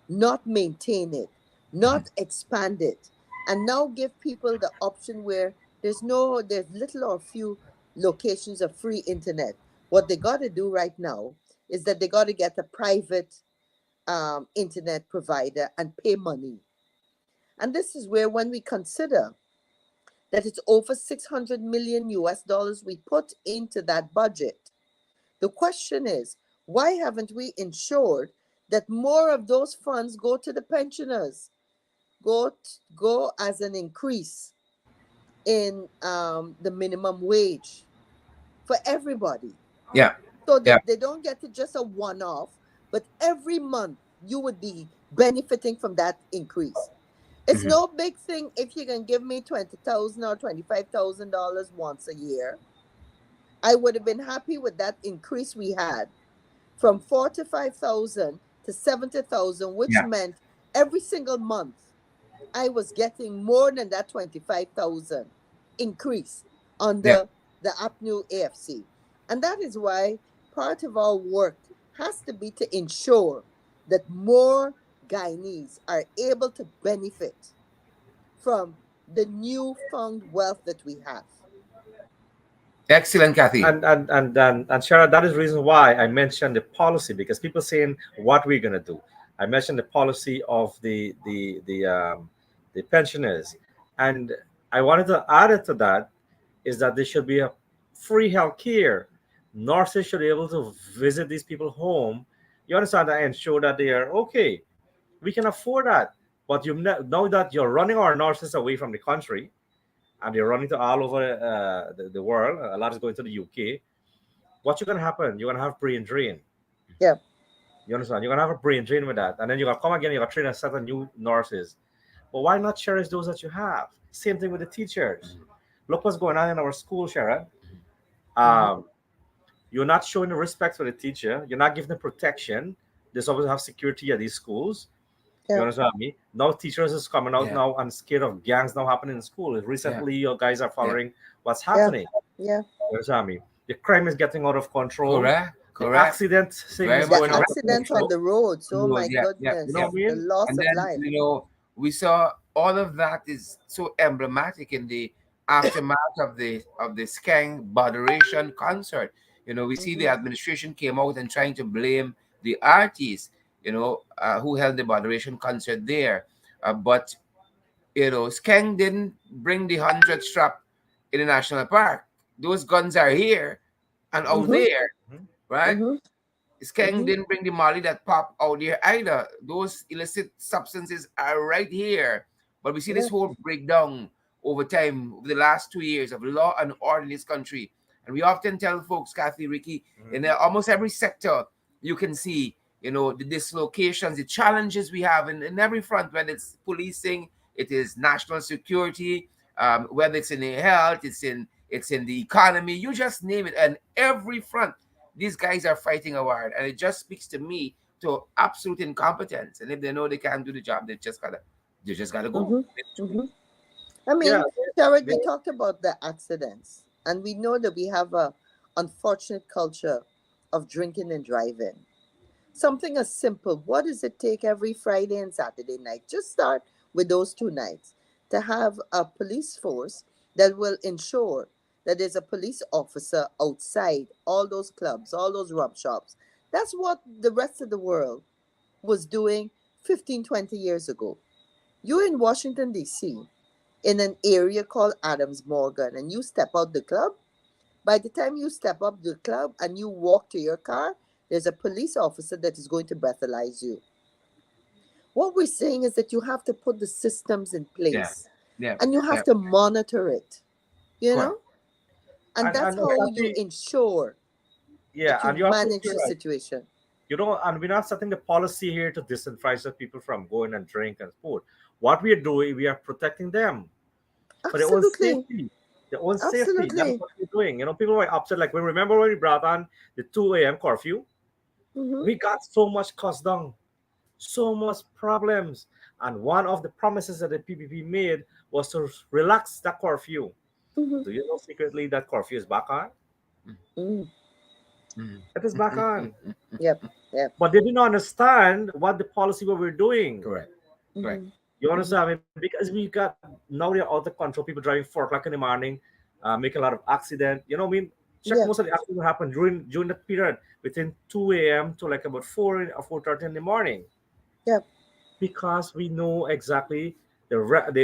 not maintain it, not expand it, and now give people the option where there's little or few locations of free internet? What they got to do right now is that they got to get a private internet provider and pay money. And this is where, when we consider that it's over 600 million US dollars we put into that budget, the question is, why haven't we ensured that more of those funds go to the pensioners, go as an increase in the minimum wage for everybody, Yeah. so Yeah. that they don't get to just a one-off, but every month you would be benefiting from that increase. It's Mhm. no big thing if you can give me 20,000 or $25,000 once a year. I would have been happy with that increase we had from 45,000 to 70,000, which Yeah. meant every single month I was getting more than that 25,000 increase Yeah. under the APNU AFC. And that is why part of our work has to be to ensure that more Guyanese are able to benefit from the newfound wealth that we have. Excellent, Kathy. And Shara, that is the reason why I mentioned the policy, because people saying what we're gonna do. I mentioned the policy of the pensioners, and I wanted to add it to that is that there should be a free health care. Nurses should be able to visit these people home. You understand that, and ensure that they are okay. We can afford that, but you know that you're running our nurses away from the country, and they're running to all over the world. A lot is going to the UK. What's going to happen? You're going to have brain drain. Yeah. You understand? You're going to have a brain drain with that. And then you're going to come again, you're going to train a set of new nurses. But why not cherish those that you have? Same thing with the teachers. Look what's going on in our school, Sharon. Mm-hmm. Um, you're not showing the respect for the teacher. You're not giving them protection. There's always have security at these schools. You Yeah. understand me? Now teachers is coming out Yeah. now and scared of gangs now happening in school. Yeah. Recently, you guys are Yeah. following what's Yeah. happening. Yeah. You understand me? The crime is getting out of control. Correct. The Correct. accident thing Very is The much going out correct. of accident on control. the roads, oh my Yeah. Yeah. You goodness, know Yeah. what I the mean? loss And of then, life. we saw all of that is so emblematic in the aftermath of the Skeng Botheration concert. We see the Mm-hmm. administration came out and trying to blame the artists, who held the Botheration concert there. But Skeng didn't bring the 100 strap in the national park. Those guns are here and out Mm-hmm. there, Mhm. right? Mm-hmm. Skeng Mm-hmm. didn't bring the Molly that pop out there either. Those illicit substances are right here. But we see this Yeah. whole breakdown over time, over the last 2 years of law and order in this country. And we often tell folks, Kathy, Ricky, in Mhm. almost every sector, you can see, the dislocations, the challenges we have in every front, whether it's policing, it is national security, whether it's in the health, it's in the economy, you just name it. And every front These guys are fighting a war, and it just speaks to me to absolute incompetence. And if they know they can't do the job, they just gotta go. Mm-hmm. Mm-hmm. I Yeah, mean, Jared, they, we talked about the accidents, and we know that we have a unfortunate culture of drinking and driving. Something as simple. What does it take every Friday and Saturday night? Just start with those 2 nights to have a police force that will ensure that there's a police officer outside all those clubs, all those rum shops. That's what the rest of the world was doing 15, 20 years ago. You're in Washington, D.C., in an area called Adams Morgan, and you step out the club. By the time you step up the club and you walk to your car, there's a police officer that is going to breathalyze you. What we're saying is that you have to put the systems in Yeah, place yeah, and you yeah. have to monitor it, you Correct. know? And that's and how you Kathy, ensure yeah, that you and you're manage absolutely the right. situation. You know, and we're not setting the policy here to disenfranchise people from going and drink and sport. What we are doing, we are protecting them for their own Absolutely. safety. Their own safety. That is Absolutely. what we're doing. You know, people were upset. Like, we remember when we brought on the 2 a.m. curfew, Mm-hmm. we got so much cost down, so much problems. And one of the promises that the PPP made was to relax that curfew. Mm-hmm. Do you know secretly that curfew is back on? Mm. Mm. It is back on. Yep. Yep. But they didn't understand what the policy what we're doing. Correct. Correct. Mm-hmm. You Mm-hmm. understand? I mean, because we got now they're out of control. People driving 4 o'clock in the morning, making a lot of accident. You know, what I mean, check most Yep. of the accidents happen during that period between 2 a.m. to like about 4 or 4:30 in the morning, Yep. because we know exactly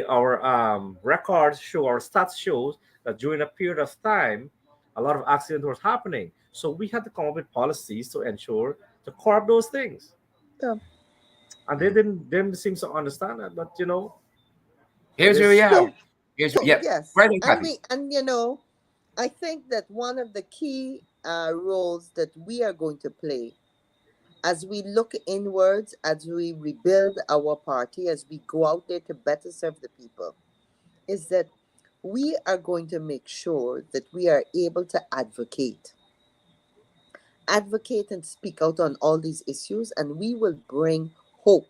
our records show, our stats shows that during a period of time, a lot of accident was happening. So we had to come up with policies to ensure to curb those things, Yep. and they Mhm. didn't seem to understand that. But it Here's where we is. are. So, Here's so yep. yes, Right on, Kathy. and I think that one of the key roles that we are going to play as we look inwards, as we rebuild our party, as we go out there to better serve the people, is that we are going to make sure that we are able to advocate and speak out on all these issues, and we will bring hope.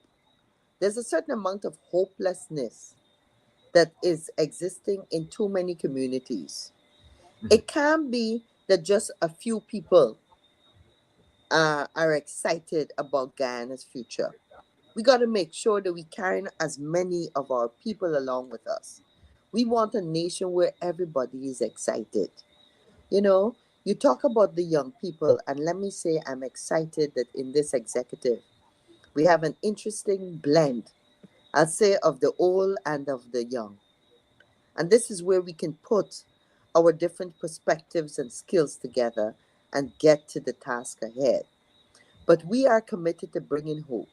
There's a certain amount of hopelessness that is existing in too many communities. Mhm. It can be that just a few people are excited about Guyana's future. We got to make sure that we carry as many of our people along with us. We want a nation where everybody is excited. You know, you talk about the young people, and let me say, I'm excited that in this executive, we have an interesting blend, I'll say, of the old and of the young. And this is where we can put our different perspectives and skills together and get to the task ahead. But we are committed to bringing hope.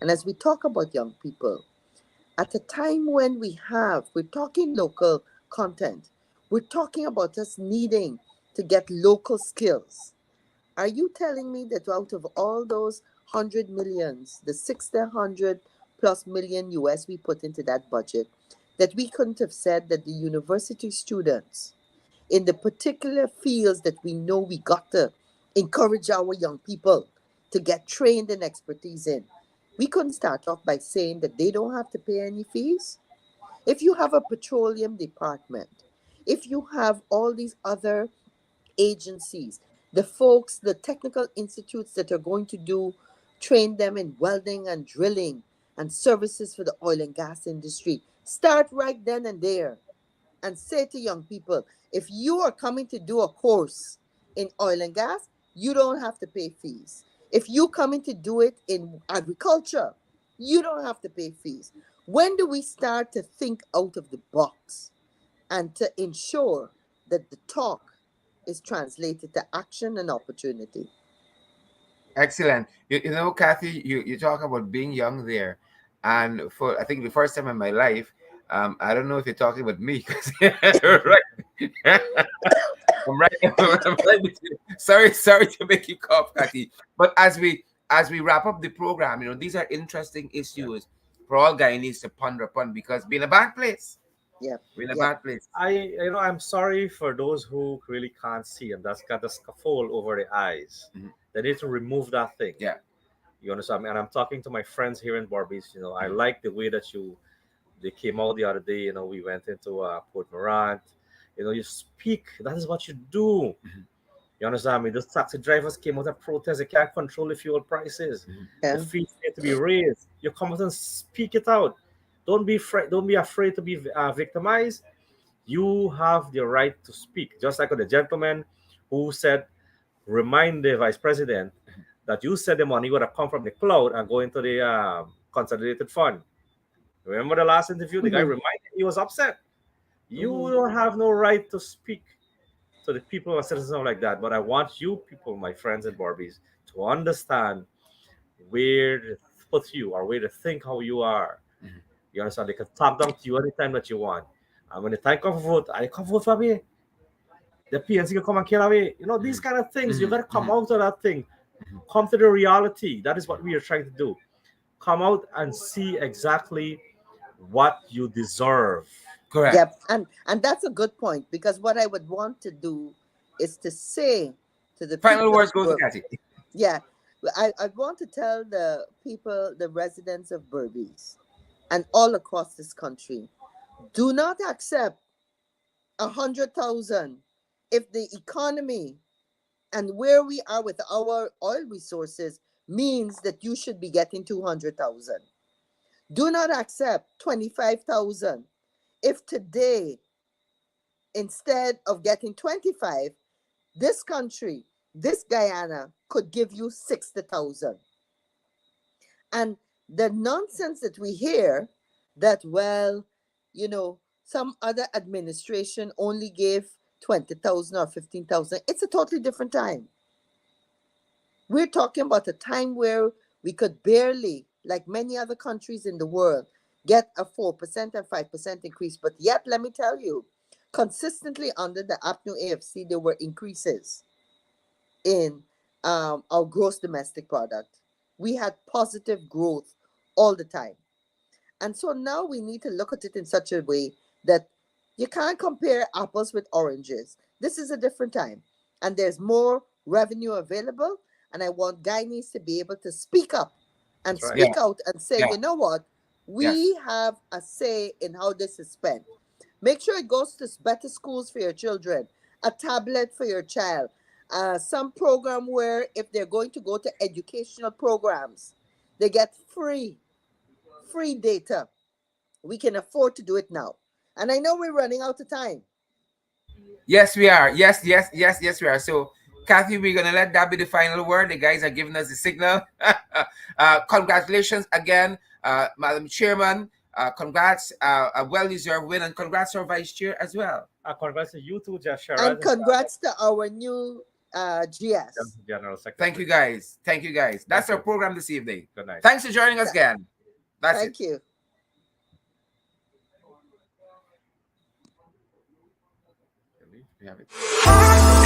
And as we talk about young people, at a time when we're talking local content, we're talking about us needing to get local skills. Are you telling me that out of all those 100 millions, the 600 plus million US we put into that budget, that we couldn't have said that the university students in the particular fields that we know we got to encourage our young people to get trained and expertise in? We couldn't start off by saying that they don't have to pay any fees. If you have a petroleum department, if you have all these other agencies, the folks, the technical institutes that are going to train them in welding and drilling and services for the oil and gas industry, start right then and there and say to young people, if you are coming to do a course in oil and gas, you don't have to pay fees. If you coming to do it in agriculture, you don't have to pay fees. When do we start to think out of the box and to ensure that the talk is translated to action and opportunity? Excellent. You know, Kathy, you talk about being young there. And for I think the first time in my life, I don't know if you're talking about me because right. I'm right. I'm right with you. Sorry to make you cough, Kathy. But as we wrap up the program, these are interesting Yeah. issues for all Guyanese to ponder upon because being a bad place. Yeah. We're in a Yeah. bad place. I'm sorry for those who really can't see and that's got a scaffold over the eyes. Mhm. They need to remove that thing. Yeah. You understand? And I'm talking to my friends here in Barbados. I Mhm. like the way that they came out the other day. We went into Port Morant. You speak. That is what you do. Mhm. You understand me? Those taxi drivers came out and protest. They can't control the fuel prices. Mhm. The Yeah. fees need to be raised. You come out and speak it out. Don't be afraid. Don't be afraid to be victimized. You have the right to speak. Just like the gentleman who said, remind the vice president that you said the money would have come from the cloud and go into the consolidated fund. Remember the last interview? The guy Mhm. reminded he was upset. You Mhm. don't have no right to speak to the people or citizens like that. But I want you people, my friends and Barbies, to understand where to put you or where to think how you are. Mhm. You understand? They can talk down to you anytime that you want. And when the time comes for vote, I come vote for me. The PNC can come and kill away. These Mhm. kind of things. You Mhm. gotta come Mhm. out of that thing. Mhm. Come to the reality. That is what we are trying to do. Come out and see exactly what you deserve. Correct. Yep. And that's a good point, because what I would want to do is to say to the Final people of words go to Bur- Kathy. yeah, I want to tell the people, the residents of Berbice and all across this country, do not accept 100,000 if the economy and where we are with our oil resources means that you should be getting 200,000. Do not accept 25,000 if today, instead of getting 25, this country, this Guyana could give you 60,000. And the nonsense that we hear that, well, some other administration only gave 20,000 or 15,000, it's a totally different time. We're talking about a time where we could barely, like many other countries in the world, get a 4% and 5% increase. But yet, let me tell you, consistently under the APNU AFC, there were increases in our gross domestic product. We had positive growth all the time. And so now we need to look at it in such a way that you can't compare apples with oranges. This is a different time, and there's more revenue available. And I want Guyanese to be able to speak up and That's right. Yeah. speak out and say, Yeah. you know what? Yes. We have a say in how this is spent. Make sure it goes to better schools for your children, a tablet for your child, some program where if they're going to go to educational programs, they get free data. We can afford to do it now. And I know we're running out of time. Yes, we are. Yes, yes, yes, yes, we are. So, Kathy, we're gonna let that be the final word. The guys are giving us the signal. Congratulations again, Madam Chairman. Congrats, a well-deserved win, and congrats to our Vice Chair as well. Congrats to you too, Jeff Sherrod, And congrats to our new GS. General Thank you, Secretary. guys. Thank you, guys. Thank That's our you. program this evening. Good night. Thanks for joining us Th- again. That's it. Thank you. We have it.